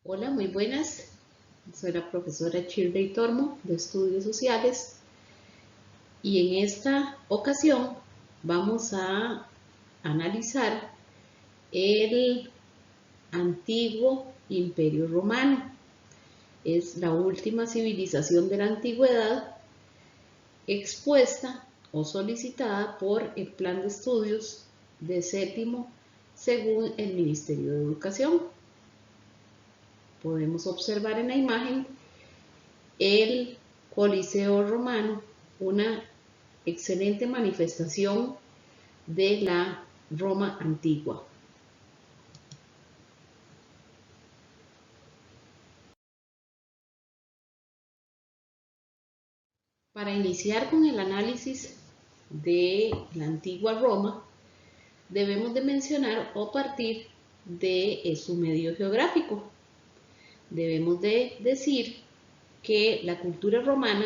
Hola, muy buenas. Soy la profesora Shirley Tormo de Estudios Sociales y en esta ocasión vamos a analizar el antiguo Imperio Romano. Es la última civilización de la antigüedad expuesta o solicitada por el Plan de Estudios de séptimo según el Ministerio de Educación. Podemos observar en la imagen el Coliseo Romano, una excelente manifestación de la Roma antigua. Para iniciar con el análisis de la antigua Roma, debemos de mencionar o partir de su medio geográfico. Debemos de decir que la cultura romana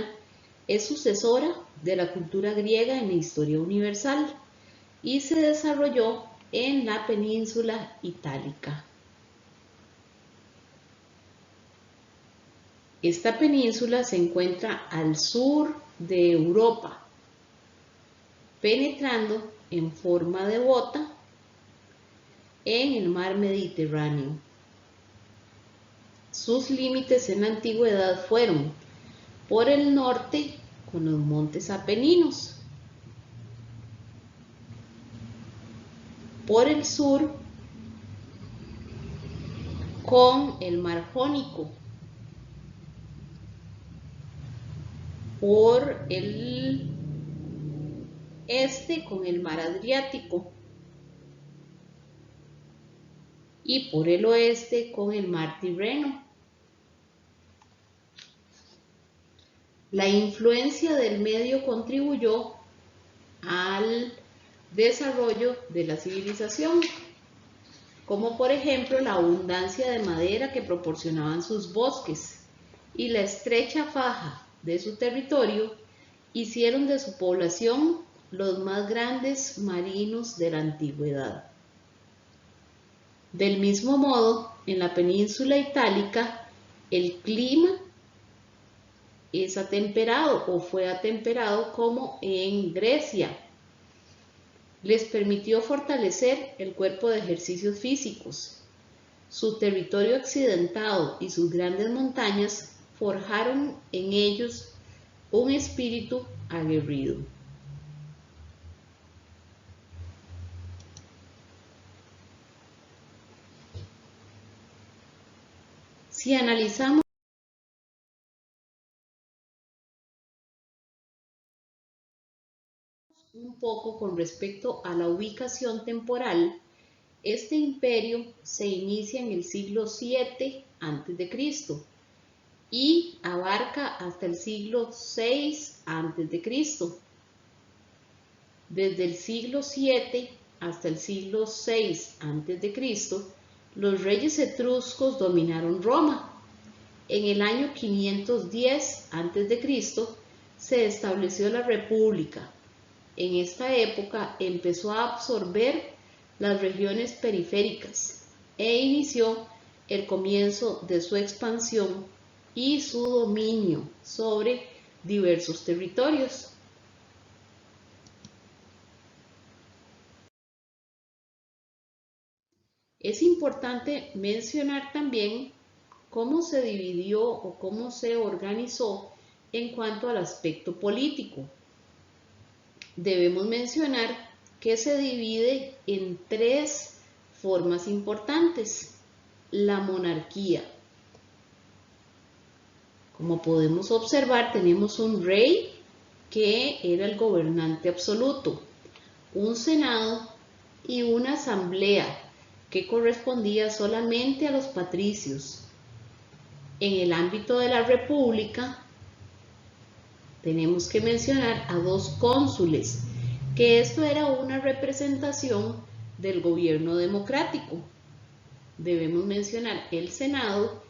es sucesora de la cultura griega en la historia universal y se desarrolló en la península itálica. Esta península se encuentra al sur de Europa, penetrando en forma de bota en el mar Mediterráneo. Sus límites en la antigüedad fueron por el norte con los montes Apeninos, por el sur con el mar Jónico, por el este con el mar Adriático y por el oeste con el mar Tirreno. La influencia del medio contribuyó al desarrollo de la civilización, como por ejemplo la abundancia de madera que proporcionaban sus bosques y la estrecha faja de su territorio hicieron de su población los más grandes marinos de la antigüedad. Del mismo modo, en la península itálica, el clima es atemperado o fue atemperado como en Grecia. Les permitió fortalecer el cuerpo de ejercicios físicos. Su territorio accidentado y sus grandes montañas forjaron en ellos un espíritu aguerrido. Si analizamos un poco con respecto a la ubicación temporal, este imperio se inicia en el siglo VII a.C. y abarca hasta el siglo VI a.C. Desde el siglo VII hasta el siglo VI a.C., los reyes etruscos dominaron Roma. En el año 510 a.C. se estableció la República. En esta época empezó a absorber las regiones periféricas e inició el comienzo de su expansión y su dominio sobre diversos territorios. Es importante mencionar también cómo se dividió o cómo se organizó en cuanto al aspecto político. Debemos mencionar que se divide en tres formas importantes. La monarquía. Como podemos observar, tenemos un rey que era el gobernante absoluto, un senado y una asamblea que correspondía solamente a los patricios. En el ámbito de la república, tenemos que mencionar a dos cónsules, que esto era una representación del gobierno democrático. Debemos mencionar el Senado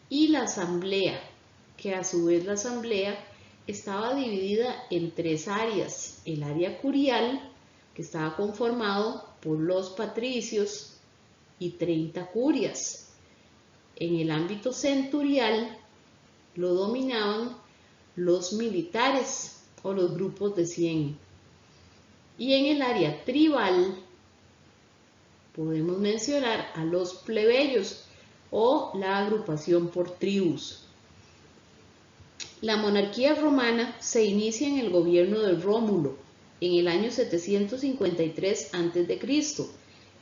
y la Asamblea, que a su vez la Asamblea estaba dividida en tres áreas. El área curial, que estaba conformado por los patricios y 30 curias. En el ámbito centurial lo dominaban los militares o los grupos de 100. Y en el área tribal podemos mencionar a los plebeyos o la agrupación por tribus. La monarquía romana se inicia en el gobierno de Rómulo en el año 753 a.C.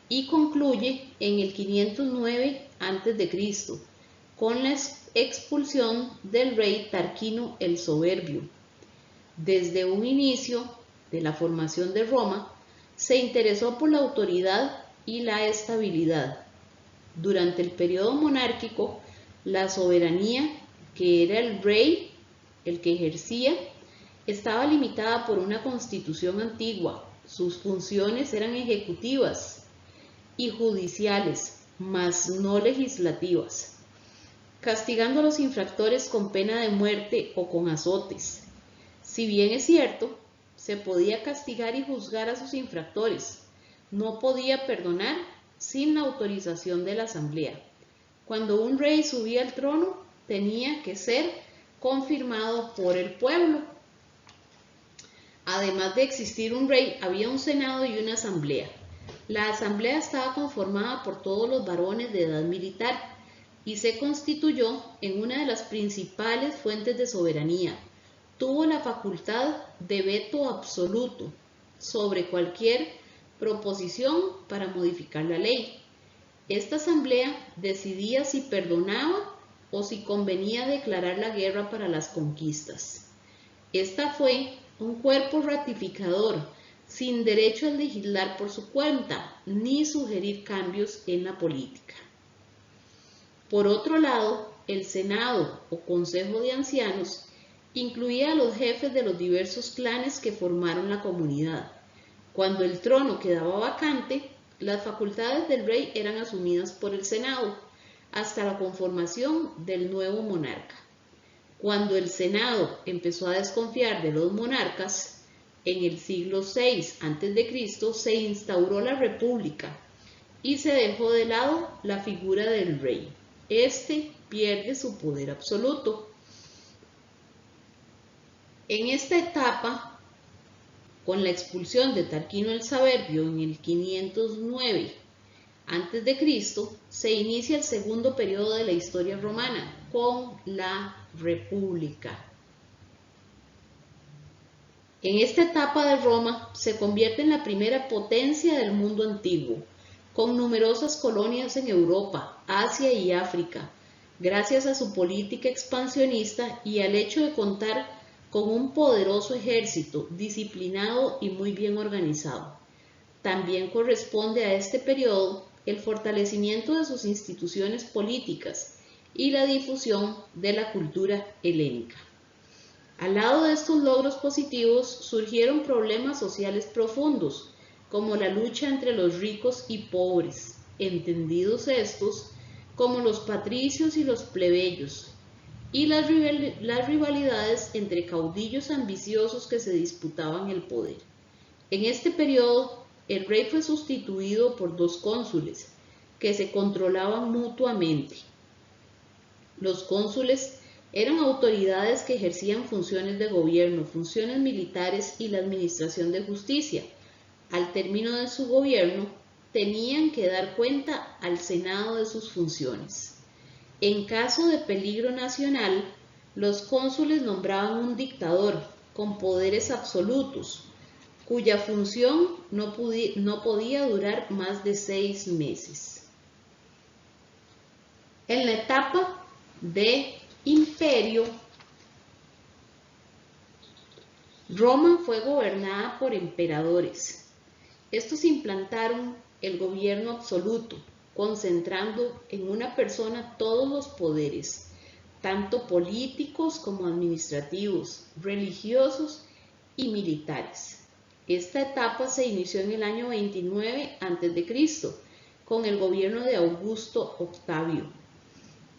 y concluye en el 509 a.C. con la expulsión del rey Tarquino el Soberbio. Desde un inicio de la formación de Roma, se interesó por la autoridad y la estabilidad. Durante el periodo monárquico, la soberanía, que era el rey el que ejercía, estaba limitada por una constitución antigua. Sus funciones eran ejecutivas y judiciales, mas no legislativas, castigando a los infractores con pena de muerte o con azotes. Si bien es cierto, se podía castigar y juzgar a sus infractores, no podía perdonar sin la autorización de la asamblea. Cuando un rey subía al trono, tenía que ser confirmado por el pueblo. Además de existir un rey, había un senado y una asamblea. La asamblea estaba conformada por todos los varones de edad militar y se constituyó en una de las principales fuentes de soberanía. Tuvo la facultad de veto absoluto sobre cualquier proposición para modificar la ley. Esta asamblea decidía si perdonaba o si convenía declarar la guerra para las conquistas. Esta fue un cuerpo ratificador, sin derecho a legislar por su cuenta, ni sugerir cambios en la política. Por otro lado, el Senado o Consejo de Ancianos incluía a los jefes de los diversos clanes que formaron la comunidad. Cuando el trono quedaba vacante, las facultades del rey eran asumidas por el Senado, hasta la conformación del nuevo monarca. Cuando el Senado empezó a desconfiar de los monarcas, en el siglo VI a.C. se instauró la República y se dejó de lado la figura del rey. Este pierde su poder absoluto. En esta etapa, con la expulsión de Tarquino el Soberbio en el 509 a.C., se inicia el segundo periodo de la historia romana, con la República. En esta etapa de Roma se convierte en la primera potencia del mundo antiguo, con numerosas colonias en Europa, Asia y África, gracias a su política expansionista y al hecho de contar con un poderoso ejército, disciplinado y muy bien organizado. También corresponde a este periodo el fortalecimiento de sus instituciones políticas y la difusión de la cultura helénica. Al lado de estos logros positivos surgieron problemas sociales profundos, como la lucha entre los ricos y pobres, entendidos estos como los patricios y los plebeyos, y las rivalidades entre caudillos ambiciosos que se disputaban el poder. En este periodo, el rey fue sustituido por dos cónsules que se controlaban mutuamente. Los cónsules eran autoridades que ejercían funciones de gobierno, funciones militares y la administración de justicia. Al término de su gobierno, tenían que dar cuenta al Senado de sus funciones. En caso de peligro nacional, los cónsules nombraban un dictador con poderes absolutos, cuya función no podía durar más de 6 meses. En la etapa de imperio, Roma fue gobernada por emperadores. Estos implantaron el gobierno absoluto, concentrando en una persona todos los poderes, tanto políticos como administrativos, religiosos y militares. Esta etapa se inició en el año 29 a.C. con el gobierno de Augusto Octavio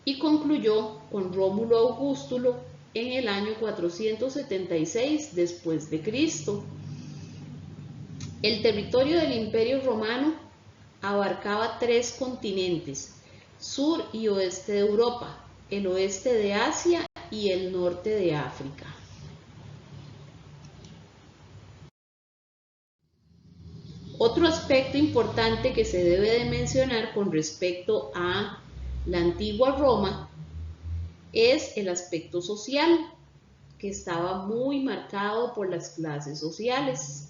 y concluyó con Rómulo Augustulo en el año 476 después de Cristo. El territorio del Imperio Romano abarcaba 3 continentes. sur y oeste de Europa, el oeste de Asia y el norte de África. Otro aspecto importante que se debe de mencionar con respecto a la antigua Roma es el aspecto social, que estaba muy marcado por las clases sociales.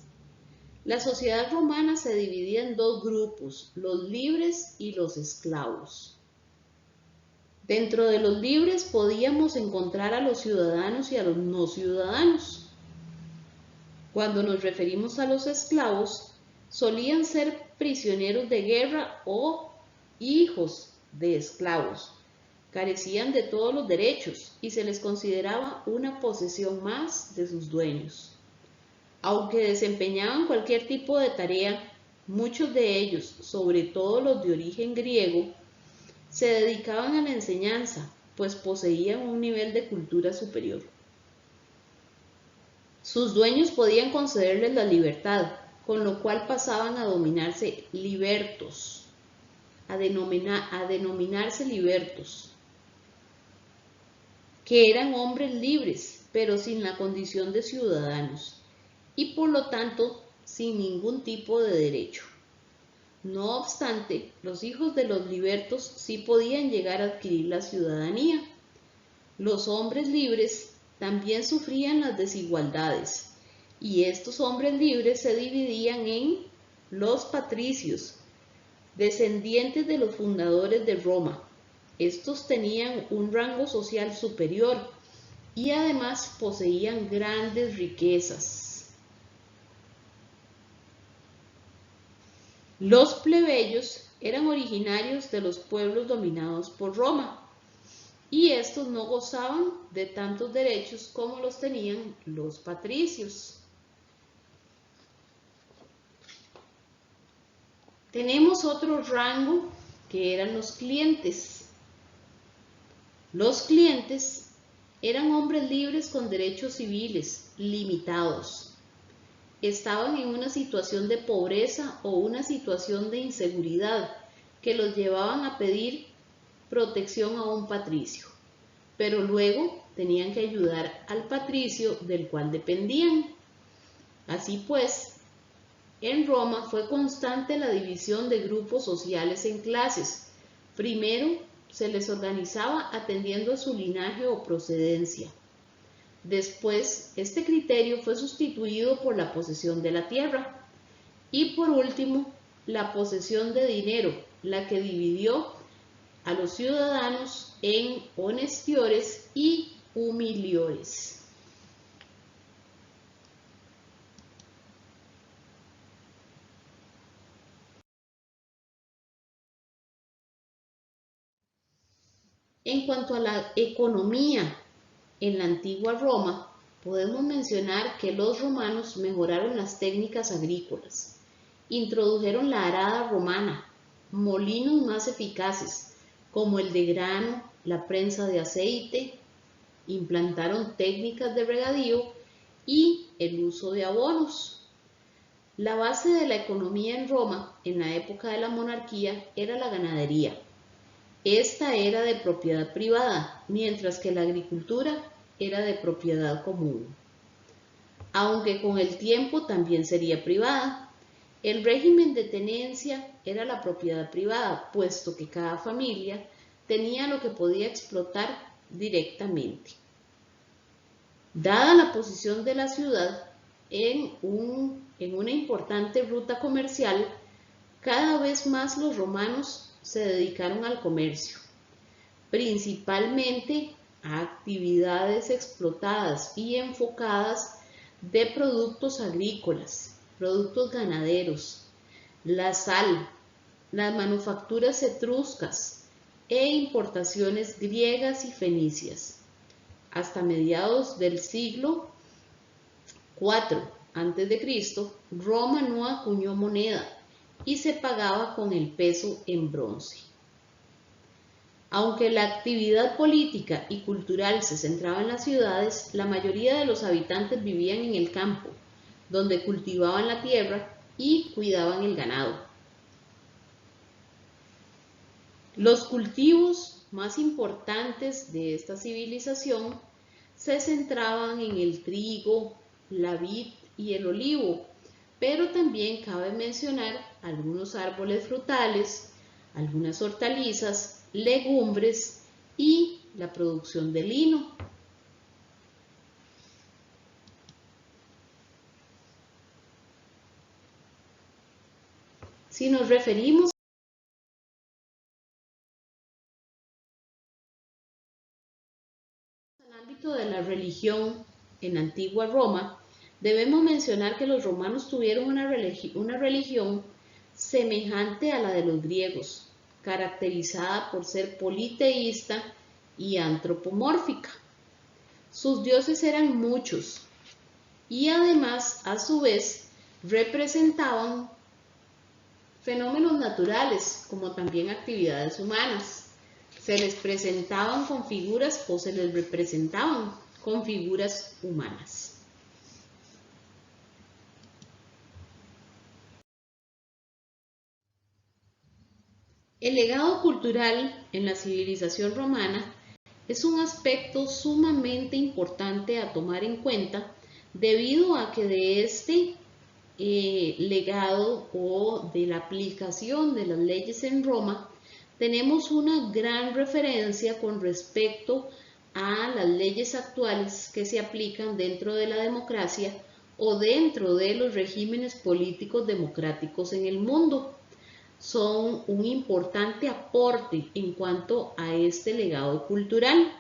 La sociedad romana se dividía en dos grupos, los libres y los esclavos. Dentro de los libres podíamos encontrar a los ciudadanos y a los no ciudadanos. Cuando nos referimos a los esclavos, solían ser prisioneros de guerra o hijos de esclavos. Carecían de todos los derechos y se les consideraba una posesión más de sus dueños. Aunque desempeñaban cualquier tipo de tarea, muchos de ellos, sobre todo los de origen griego, se dedicaban a la enseñanza, pues poseían un nivel de cultura superior. Sus dueños podían concederles la libertad, con lo cual pasaban a denominarse libertos, que eran hombres libres, pero sin la condición de ciudadanos, y por lo tanto sin ningún tipo de derecho. No obstante, los hijos de los libertos sí podían llegar a adquirir la ciudadanía. Los hombres libres también sufrían las desigualdades, y estos hombres libres se dividían en los patricios, descendientes de los fundadores de Roma. Estos tenían un rango social superior y además poseían grandes riquezas. Los plebeyos eran originarios de los pueblos dominados por Roma, y estos no gozaban de tantos derechos como los tenían los patricios. Tenemos otro rango que eran los clientes. Los clientes eran hombres libres con derechos civiles limitados. Estaban en una situación de pobreza o una situación de inseguridad que los llevaban a pedir protección a un patricio, pero luego tenían que ayudar al patricio del cual dependían. Así pues, en Roma fue constante la división de grupos sociales en clases. Primero se les organizaba atendiendo a su linaje o procedencia. Después, este criterio fue sustituido por la posesión de la tierra. Y por último, la posesión de dinero, la que dividió a los ciudadanos en honestiores y humiliores. En cuanto a la economía en la antigua Roma, podemos mencionar que los romanos mejoraron las técnicas agrícolas, introdujeron la arada romana, molinos más eficaces, como el de grano, la prensa de aceite, implantaron técnicas de regadío y el uso de abonos. La base de la economía en Roma, en la época de la monarquía, era la ganadería. Esta era de propiedad privada, mientras que la agricultura era de propiedad común. Aunque con el tiempo también sería privada. El régimen de tenencia era la propiedad privada, puesto que cada familia tenía lo que podía explotar directamente. Dada la posición de la ciudad en una importante ruta comercial, cada vez más los romanos se dedicaron al comercio, principalmente a actividades explotadas y enfocadas de productos agrícolas, productos ganaderos, la sal, las manufacturas etruscas e importaciones griegas y fenicias. Hasta mediados del siglo IV a.C., Roma no acuñó moneda y se pagaba con el peso en bronce. Aunque la actividad política y cultural se centraba en las ciudades, la mayoría de los habitantes vivían en el campo, donde cultivaban la tierra y cuidaban el ganado. Los cultivos más importantes de esta civilización se centraban en el trigo, la vid y el olivo, pero también cabe mencionar algunos árboles frutales, algunas hortalizas, legumbres y la producción de lino. Si nos referimos al ámbito de la religión en la antigua Roma, debemos mencionar que los romanos tuvieron una religión semejante a la de los griegos, caracterizada por ser politeísta y antropomórfica. Sus dioses eran muchos y además, a su vez, representaban fenómenos naturales como también actividades humanas. Se les presentaban con figuras o se les representaban con figuras humanas. El legado cultural en la civilización romana es un aspecto sumamente importante a tomar en cuenta debido a que de este legado o de la aplicación de las leyes en Roma tenemos una gran referencia con respecto a las leyes actuales que se aplican dentro de la democracia o dentro de los regímenes políticos democráticos en el mundo. Son un importante aporte en cuanto a este legado cultural.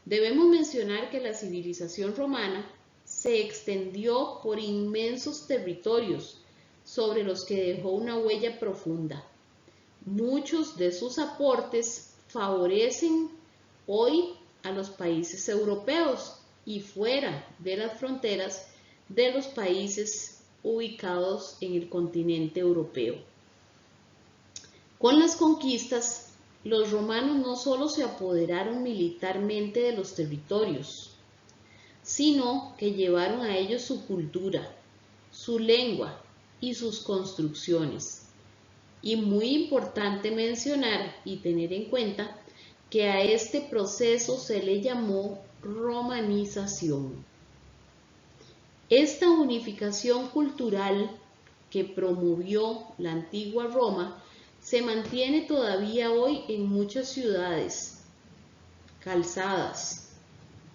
Debemos mencionar que la civilización romana se extendió por inmensos territorios sobre los que dejó una huella profunda. Muchos de sus aportes favorecen hoy a los países europeos y fuera de las fronteras de los países ubicados en el continente europeo. Con las conquistas, los romanos no solo se apoderaron militarmente de los territorios, sino que llevaron a ellos su cultura, su lengua y sus construcciones. Y muy importante mencionar y tener en cuenta que a este proceso se le llamó romanización. Esta unificación cultural que promovió la antigua Roma se mantiene todavía hoy en muchas ciudades, calzadas,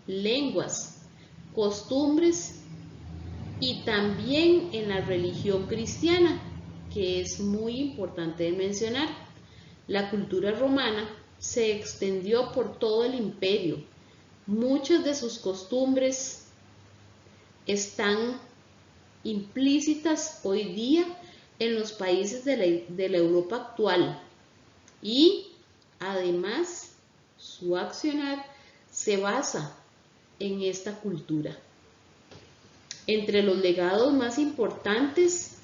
lenguas, costumbres y también en la religión cristiana, que es muy importante de mencionar. La cultura romana se extendió por todo el imperio. Muchas de sus costumbres están implícitas hoy día en los países de la Europa actual y además su accionar se basa en esta cultura. Entre los legados más importantes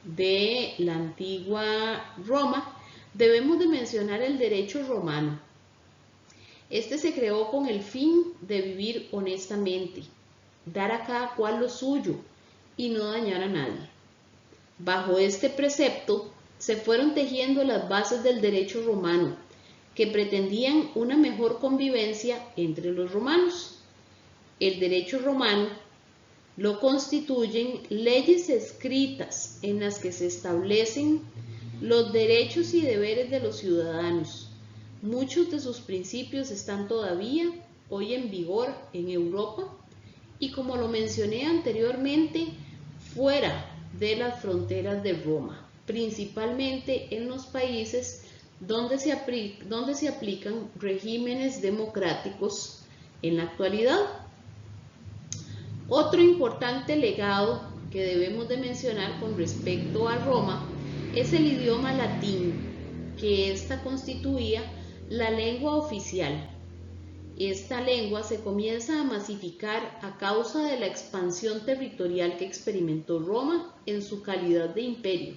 de la antigua Roma debemos de mencionar el derecho romano. Este se creó con el fin de vivir honestamente, dar a cada cual lo suyo y no dañar a nadie. Bajo este precepto se fueron tejiendo las bases del derecho romano, que pretendían una mejor convivencia entre los romanos. El derecho romano lo constituyen leyes escritas en las que se establecen los derechos y deberes de los ciudadanos. Muchos de sus principios están todavía hoy en vigor en Europa y, como lo mencioné anteriormente, fuera de las fronteras de Roma, principalmente en los países donde se aplican regímenes democráticos en la actualidad. Otro importante legado que debemos de mencionar con respecto a Roma es el idioma latín, que ésta constituía la lengua oficial. Esta lengua se comienza a masificar a causa de la expansión territorial que experimentó Roma en su calidad de imperio.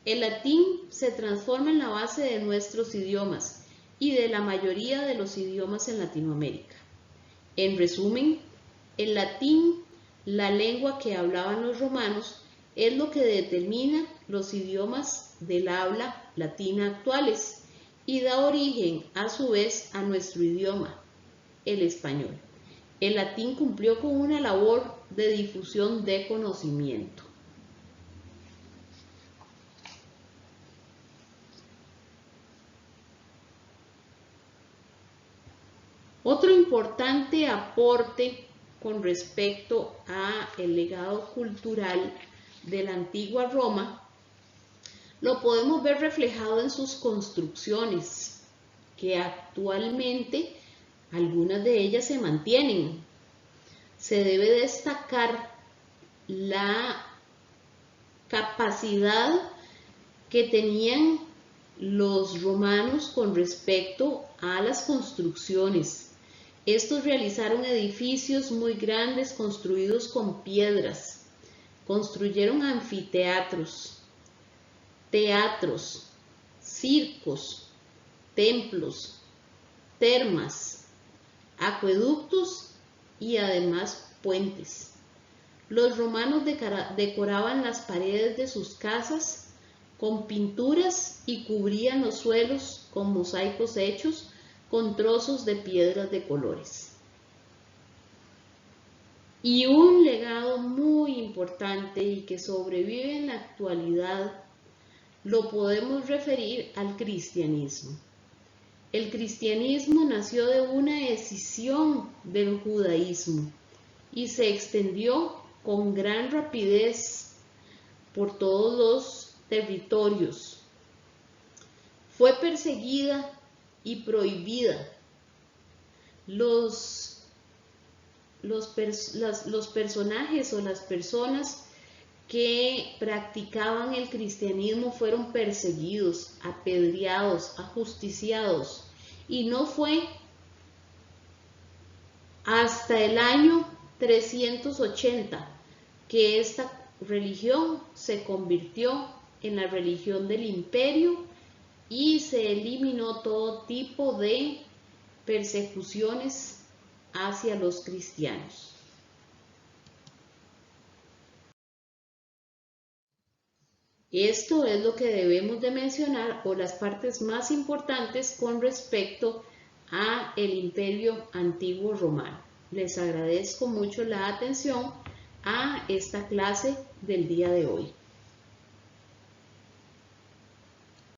El latín se transforma en la base de nuestros idiomas y de la mayoría de los idiomas en Latinoamérica. En resumen, el latín, la lengua que hablaban los romanos, es lo que determina los idiomas del habla latina actuales y da origen a su vez a nuestro idioma, el español. El latín cumplió con una labor de difusión de conocimiento. Otro importante aporte con respecto al legado cultural de la antigua Roma lo podemos ver reflejado en sus construcciones, que actualmente algunas de ellas se mantienen. Se debe destacar la capacidad que tenían los romanos con respecto a las construcciones. Estos realizaron edificios muy grandes construidos con piedras. Construyeron anfiteatros, teatros, circos, templos, termas, acueductos y además puentes. Los romanos decoraban las paredes de sus casas con pinturas y cubrían los suelos con mosaicos hechos con trozos de piedras de colores. Y un legado muy importante y que sobrevive en la actualidad lo podemos referir al cristianismo. El cristianismo nació de una escisión del judaísmo y se extendió con gran rapidez por todos los territorios. Fue perseguida y prohibida. Los personajes o las personas que practicaban el cristianismo fueron perseguidos, apedreados, ajusticiados, y no fue hasta el año 380 que esta religión se convirtió en la religión del imperio y se eliminó todo tipo de persecuciones hacia los cristianos. Esto es lo que debemos de mencionar o las partes más importantes con respecto a el Imperio Antiguo Romano. Les agradezco mucho la atención a esta clase del día de hoy.